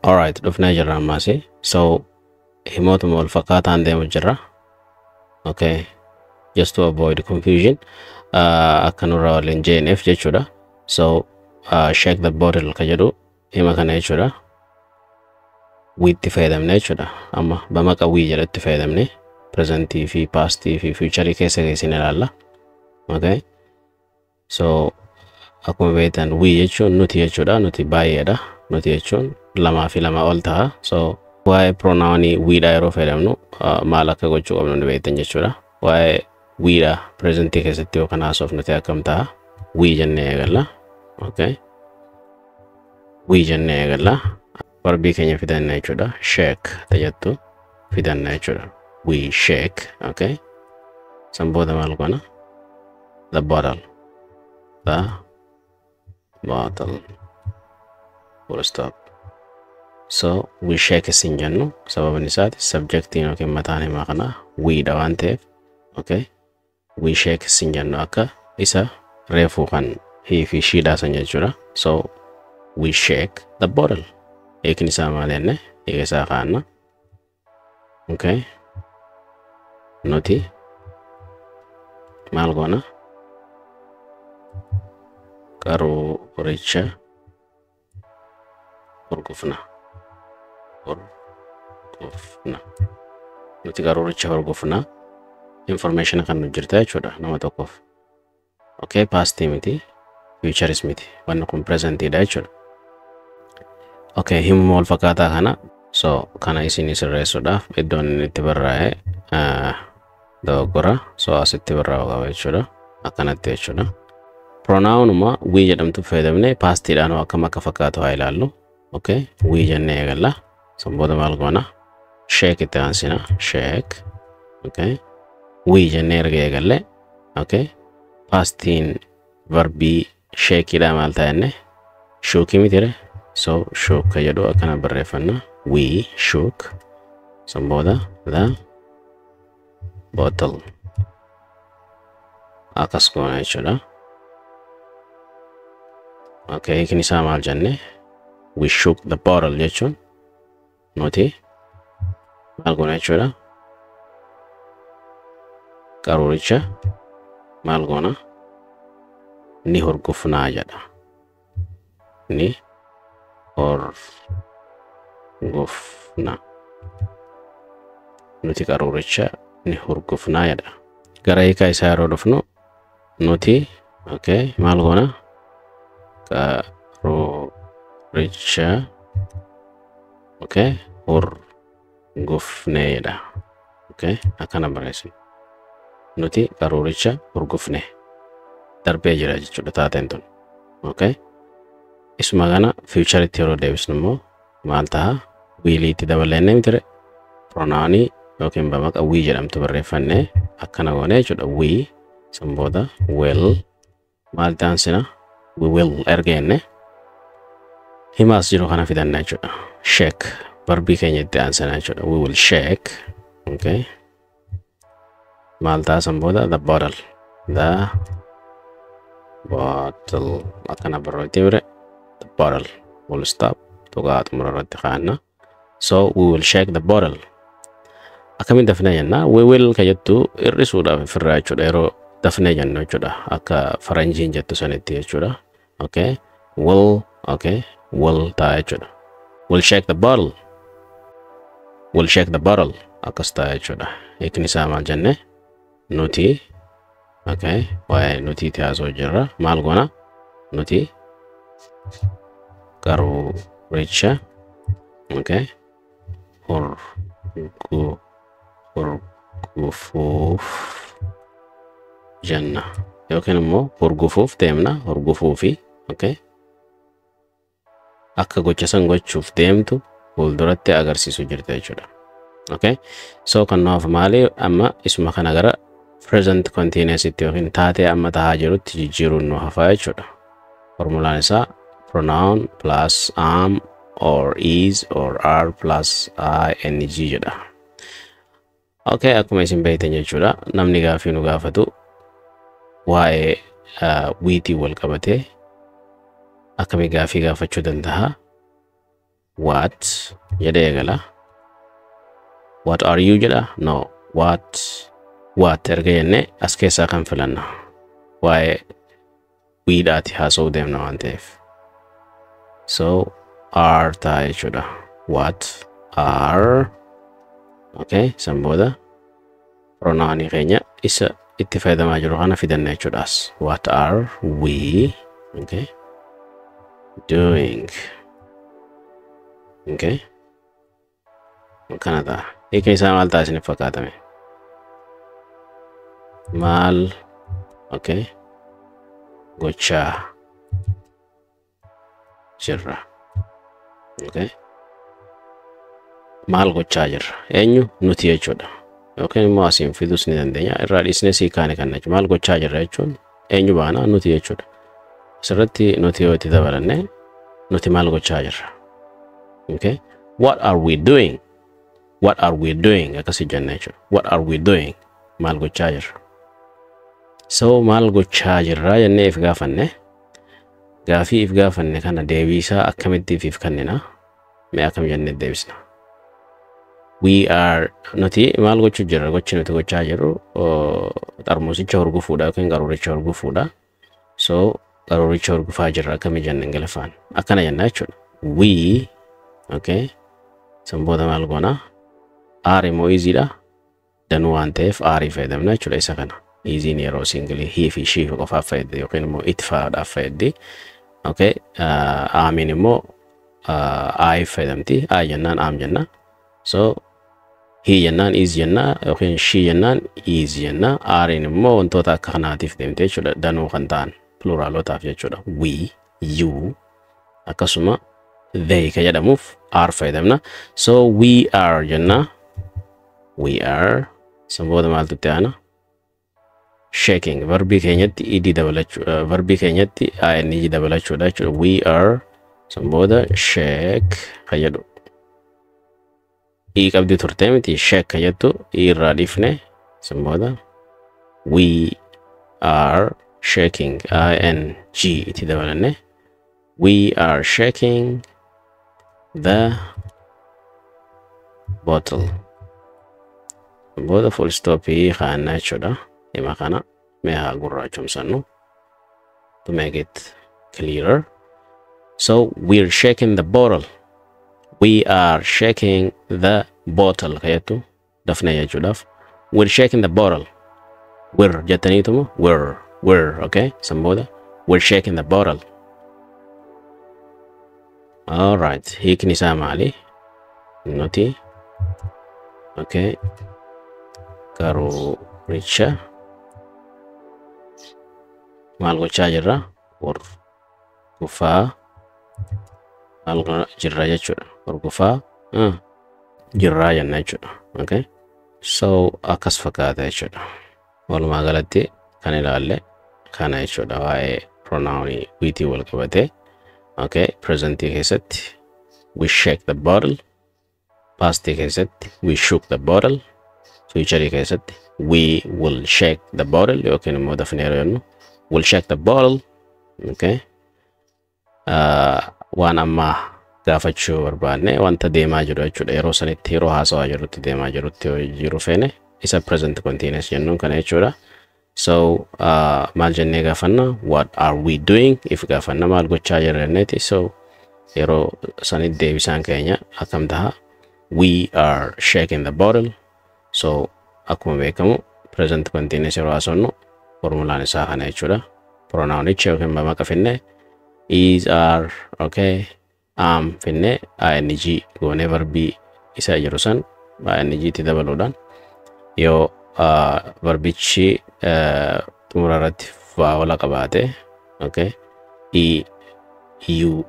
Alright, dhufnee jirra ammaasi. So, himootuma wal fakkaataan deemu jirra. Okay, just to avoid confusion. Akka nurra waliin jeeneef jechuudha. So, shake the bottle ka jedhu hima kana jechuudha. Wiitti fayyadamne jechuudha. Amma bamaqa wii jedhatti fayyadamne. Presentii fi pastii fi fuucharii keessa geessine ilaalla. Okay. So, akkuma beektan wii jechuun nuti jechuudha. Nuti baay'eedha. Nuti jechuun lamaa fi lama ol ta'a. So, waa'ee pronounii wiidha yeroo fayyadamnu maal akka gochuu qabnu ni beektan jechuudha. Waa'ee wiidha presentii keessatti yookaan haasofnuti akkam ta'a. Wii jennee eegalla. Okay. Wii jennee eegalla. Verbii keenya fidanna jechuudha. Shake tajattu fidanna jechuudha. We shake. Okay. San booda maal goona? The bottle. The bottle. Full stop. So we shake isin jennu sababni isaati subjectiin yookiin mataan himaa kana wiidha waan ta'eef. Okay. We shake isin jennu akka isa reefuu kan he fi sheedha san jechuudha. So we shake the bottle. Eekin isaa maal jenne? Eega isaa kaanna. Okay. Nuti maal goona? Qaruuricha hurgufna. Nuti qaruuricha hurgufna. Information kan nu jirta jechuudha nama tokkoof. Okay, past miti, future miti. Wanni kun present dha jechuudha. Okay, himuma wal fakkaataa kana. So, kana isin sirreessuudhaaf iddoon inni itti barraa'e dogoggora. So, asitti barraa'u qaba jechuudha. Akkanatti jechuudha. Pronounuma we jedhamtu fayyadamne pastiidhaan akkam akka fakkaatu haa ilaallu. Okay, we jennee eegalla. San booda maal goona? Shake itti aansina. Shake. Okay. We jennee erga eegalle. Okay. Pastiin verbii shakeidha maal ta'enne? Shook mitire. So, shook ka jedhu akkana barreeffanna. We shook. San booda the bottle. Akkas goona jechuudha. Okay, hiikni isaa maal jenne? We shook the bottle jechuun nuti maal goona jechuudha? Qaruuricha maal goona? Ni hurgufnaa jedha. Ni hurgufna. Nuti qaruuricha ni hurgufnaa jedha. Gara hiika isaa yeroo dhufnu nuti okay maal goona? Qaruuricha okay hurgufnee jedha. Okay akkana barreessina. Nuti qaruuricha hurgufne darbee jira jechuudha taateen tun. Okay. Isuma kana future itti yeroo deebisnu immoo maal ta'a? Wiilii itti dabalannee mitire pronounii yookiin bamaqa wii jedhamtu barreeffannee akkana goone jechuudha. We san booda will maal ta'ansina? We will erga jenne himaas jiru kana fidanna jechuudha. Shake verbii keenya itti aansina jechuudha. We will shake. Okay. Maal ta'a san booda? The bottle. The bottle. Akkana barreeffamee mire. The bottle will stop. Tugaat murarratti kaanna. So we will shake the bottle. Akkamiin dafnee jenna? We will ka jettu irrisuudhaaf firraa jechuudha. Yeroo dafnee jennu jechuudha. Akka faranjiin jettu sanitti jechuudha. Okay. Will. Okay. Will ta'a jechuudha. We'll shake the bottle. We'll shake the bottle. Akkas ta'a jechuudha. Hiikni isaa maal jenne? Nuti. Okay. Waa'ee nutiitti haasoo jirra. Maal goona? Nuti qaruuricha okay hurgufuuf jenna yookiin immoo hurgufuuf deemna hurgufuufi okay akka gocha san gochuuf deemtu fuulduratti agarsiisu jirta jechuudha. Okay. So kan nuuf maali amma isuma kana gara present continuous itti yookiin taatee amma tahaa jirutti jijjiiruun nu hafaa jechuudha. Formulaan isaa pronoun plus am or is or are plus ing jedha. Okay, akkuma isin beektan jechuudha. Namni gaafii nu gaafatu waa'ee wiitii wal qabatee akkamii gaafii gaafachuu danda'a? what jedhee eegala. What are you jedha? No. What erga jennee as keessaa kan filanna. Waa'ee wiidhaati haasa'uu deemna waan ta'eef. So are ta'a jechuudha. What are, okay, san booda pronoun keenya isa itti fayyadamaa jiru kana fidanna jechuudhaas. What are we, okay, doing? Okay, kana ta'a. Hiikni isaa maal ta'a isiniif fakkaatame? Maal, okay, gochaa jirra. Okay, maal gochaa jirra? Eenyu? Nuti jechuudha. Yookiin immoo asiin fiduus ni dandeenya. Irraa dhiisnee sii kaane kan jechuudha. Maal gochaa jirra jechuun eenyu baana? Nuti jechuudha. Asirratti nuti yoo itti dabalanne nuti maal gochaa jirra? Okay, what are we doing? What are we doing? Akkasii jenna jechuudha. What are we doing? Maal gochaa jirra? So maal gochaa jirra jennee if gaafanne. Gaafii if gaafanne kana deebiisaa akkamitti if kennina? Mee akkam jennee deebisna? We are, nuti maal gochuu jirra? Gochi nuti gochaa jirru xarmuusicha hurgufuudha yookiin qaruuricha hurgufuudha. So qaruuricha hurgufaa jirra akkami jenne Ingiliffaan? Akkana jenna jechuudha. We, okay, san booda maal goona? Are immoo easyidha. Danuu waan ta'eef are fayyadamna jechuudha isa kana. Easy yeroo single he fi she qofaaf fayyadde yookiin immoo it fa'aadhaaf fayyaddi. Okay, aamin immoo I fayyadamti. I jennaan am jenna. So he jennaan is jenna yookiin she jennaan is jenna. Are immoo wantoota akka kanaatiif deemte jechuudha. Danuu kan ta'an pluraalotaaf jechuudha. We, you, akkasuma they ka jedhamuuf are fayyadamna. So we are jenna. We are, san booda maaltu itti aana? Shaking. Verbii keenyatti ed dabalachuu, verbii keenyatti ing dabalachuudha jechuudha. We are, san booda shake ka jedhu. I qabdi turte miti shake ka jettu irraa dhiifne san booda we are shaking ing itti dabalanne. We are shaking the bottle. Booda full stop kaa'annaa jechuudha. Hima kana mee haa gurraachomsannu to make it clearer. So we're shaking the bottle. We are shaking the bottle ka jettu dafne jechuudhaaf. We're shaking the bottle. We're jettaniitumo we're, okay, san booda we're shaking the bottle. All right, hiikni isaa maali? Nuti, okay, qaruuricha maal gochaa jirra? Hurgufaa maal jirra jechuudha. Hurgufaa jirraa jenna jechuudha. Okay, so akkas fakkaata jechuudha. Walumaa galatti kan ilaalle kana jechuudha waa'ee pronounii wiitii wal qabate. Okay, present keessatti we shake the bottle. Past keessatti we shook the bottle. Future keessatti we will shake the bottle yookiin immoo dafnee jennu will shake the bottle. Okay, waan amma gaafachuu barbaanne wanta deemaa jiru jechuudha. Yeroo sanitti yeroo haasawaa jirutti deemaa jirutti jiru feene isa present continuous jennuun kana jechuudha. So maal jennee gaafanna? What are we doing? If gaafanna maal gochaa jirra jenneeti. So yeroo sanitti deebisaan keenya akkam ta'a? We are shaking the bottle. So akkuma beekamu present continuous yeroo haasofnu formulaan isaa kana jechuudha. Pronounicha yookiin maqaa finne is, are, okay, am finne ing goone verbii isa jiru san ing itti dabaluudhaan yoo verbichi xumura irratti vaawala qabaate, okay, i, u,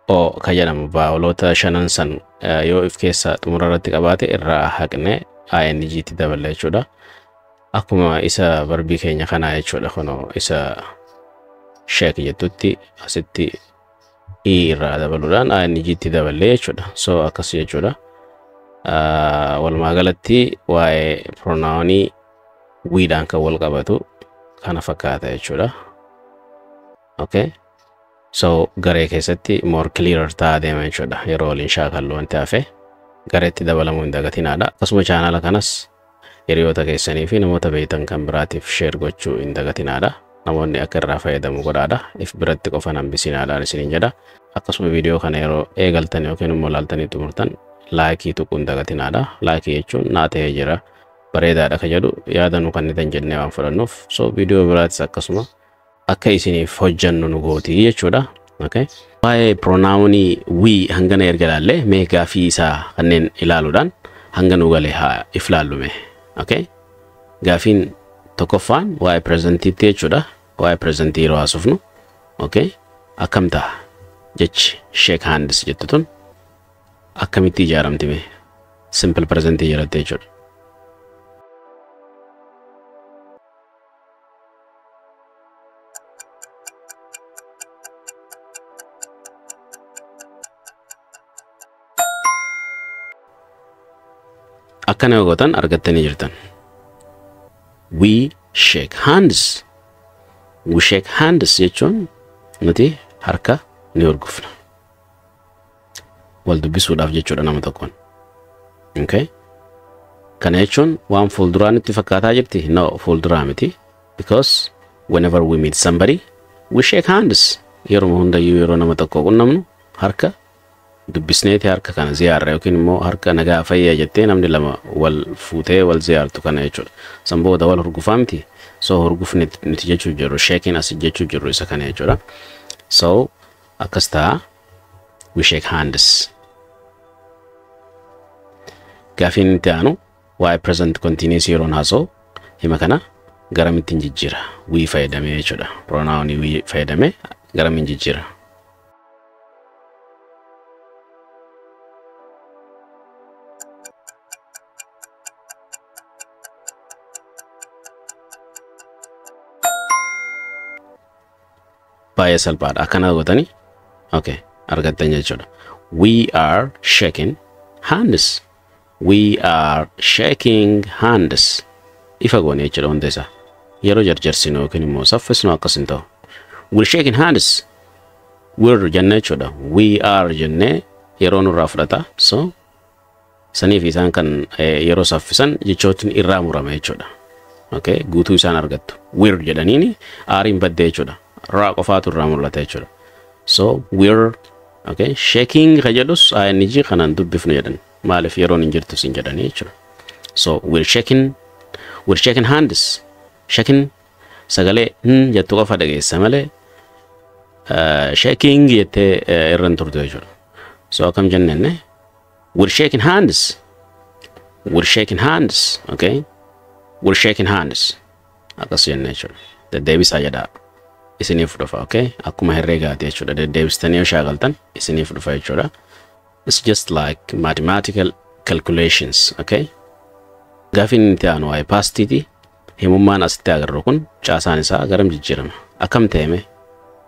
o ka jedhamu vaawaloota shanan san yoo if keessa xumura irratti qabaate irraa haqne ing itti daballa jechuudha. Akkuma isa verbii keenya kana jechuudha. Kuno isa shake jettutti asitti i irraa dabaluudhaan ing itti daballe jechuudha. So akkas jechuudha. Walumaa galatti waa'ee pronounii wiidhaan kan wal qabatu kana fakkaata jechuudha. Okay, So garee keessatti more clearer ta'aa deema jechuudha. Yeroo waliin shaakallu wanti hafe gareetti dabalamuu hin dagatinaadha. Akkasuma chaanala kanas hiriyoota keessanii fi namoota beektan kan biraatiif share gochuu hin dagatinaadha. Namoonni akka irraa fayyadamu godhaadha. If biratti qofan hambisinaadhaan isiniin jedha. Akkasuma viidiyoo kana yeroo eegaltan yookiin immoo laaltanii xumurtan laayikii tuquu hin dagatinaadha. Laayikii jechuun naa ta'ee jira bareedaadha ka jedhu yaada nu kennitan jennee waan fudhannuuf. So viidiyoo biraatis akkasuma akka isiniif hojjannu nu gootii jechuudha. Okay. Waa'ee pronounii we hangana erga ilaalle mee gaafii isaa kanneen ilaaluudhaan hanga nu galee haa if laallume. Okay. Gaafiin tokkoffaan waa'ee presentiitti jechuudha. Waa'ee presentii yeroo haasofnu. Okay. Akkam ta'a jechi shake hands jettu tun akkamitti ijaaramti mee? Simple presentii jedhatte jechuudha. Akkana yoo gootan argattanii jirtan. We shake hands. We shake hands jechuun nuti harka ni urgufna. Wal dubbisuudhaaf jechuudha nama tokkoon. Okay? Kana jechuun waan fuulduraan itti fakkaataa jirti? No, fuulduraa miti. Because whenever we meet somebody, we shake hands. Yeroo hundayyuu yeroo nama tokko qunnamnu harka dubbisneeti harka kana ziyaarra yookiin immoo harka nagaa fayyaa jettee namni lama wal fuutee wal ziyaartu kana jechuudha. San booda wal hurgufaa miti. So hurgufni nuti jechuu jirru shaking as jechuu jirru isa kana jechuudha. So akkas ta'a we shake hands. Gaafiin itti aanu waa'ee present continuous yeroon haasa'u hima kana garamittiin jijjiira. We fayyadamee jechuudha. Pronoun we fayyadamee garamin jijjiira. Baay'ee salphaadha. Akkana gootanii okay argattan jechuudha. We are shaking hands. We are shaking hands. Ifa goone jechuudha hunda isaa. Yeroo jarjarsinu yookiin immoo saffisnu akkas hin ta'u. We're shaking hands. We're jennee jechuudha. We are jennee yeroo nurraa fudhata. So saniif isaan kan yeroo saffisan jechootiin irraa murame jechuudha. Okay guutuu isaan argattu. We're jedhaniini aariin baddee jechuudha. Raa qofaatu irraa mul'ata jechuudha. So we're okay shaking kajedhus ing kanaan dubbifnu jedhan. Maaliif yeroon hin jirtu sin jedhanii jechuudha. So we're shaking hands. Shaking sagalee jettu qofa dhageessa malee shaking jettee irran turte jechuudha. So akkam jennenne we're shaking hands. We're shaking hands. Okay. We're shaking hands. Akkas jenne jechuudha. Deddeebisaa jedhaa. Isiniif dhufa. Okay. Akkuma herreegaati jechuudha. Deddeebistanii yoo shaakaltan isiniif dhufa jechuudha. It's just like mathematical calculations. Okay. Gaafiin itti aanu waa'ee pastiiti. Himummaan asitti agarru kun caasaan isaa garam jijjiirama. Akkam ta'eme?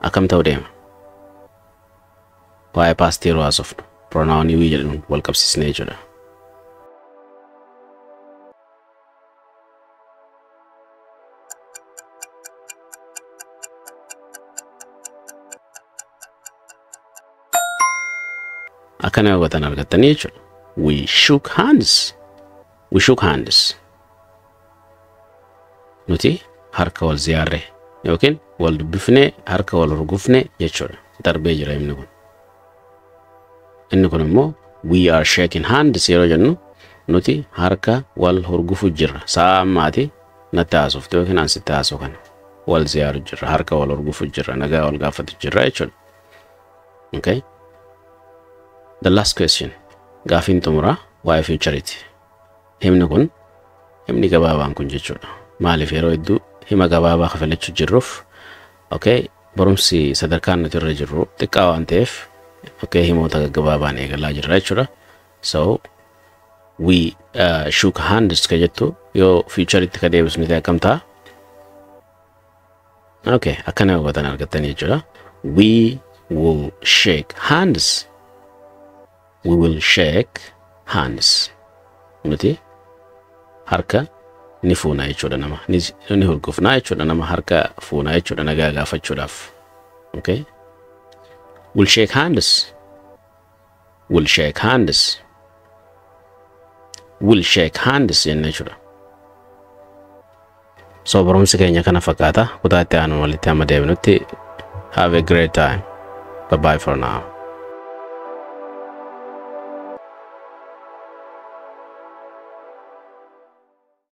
Akkam ta'u deema? Waa'ee pastii yeroo haasofnu pronoun we jedhuun wal qabsiisnee jechuudha. Akkana yoo gootan argattanii jechuudha. We shook hands. We shook hands. Nuti harka wal ziyaarre yookiin wal dubbifne harka wal hurgufne jechuudha. Darbee jira himni kun. Inni kun immoo we are shaking hands yeroo jennu nuti harka wal hurgufu jirra. Saa ammaati natti haasofte yookiin ansitti haasoo kana. Wal ziyaaru jirra. Harka wal hurgufu jirra. Nagaa wal gaafatu jirra jechuudha. Okay. The last question. Gaafiin xumuraa waa'ee futureiti. Himni kun himni gabaabaan kun jechuudha. Maaliif yeroo hedduu hima gabaabaa kafalachuu jirruuf okay barumsi sadarkaan nuti irra jirru xiqqaa waan ta'eef okay himoota gabaabaan eegalaa jirra jechuudha. So we shook hands ka jettu yoo futureiti ka deebisnu ta'e akkam ta'a? Okay akkana yoo gootan argattanii jechuudha. We will shake hands. We will shake hands. Nuti harka ni fuuna jechuudha nama. Ni hurgufna jechuudha nama harka fuuna jechuudha nagaa gaafachuudhaaf. Okay? We'll shake hands. We'll shake hands. We'll shake hands jennee jechuudha. So barumsi keenya kana fakkaata. Kutaatti aanu walitti amma deebinutti. Have a great time. Bye bye for now.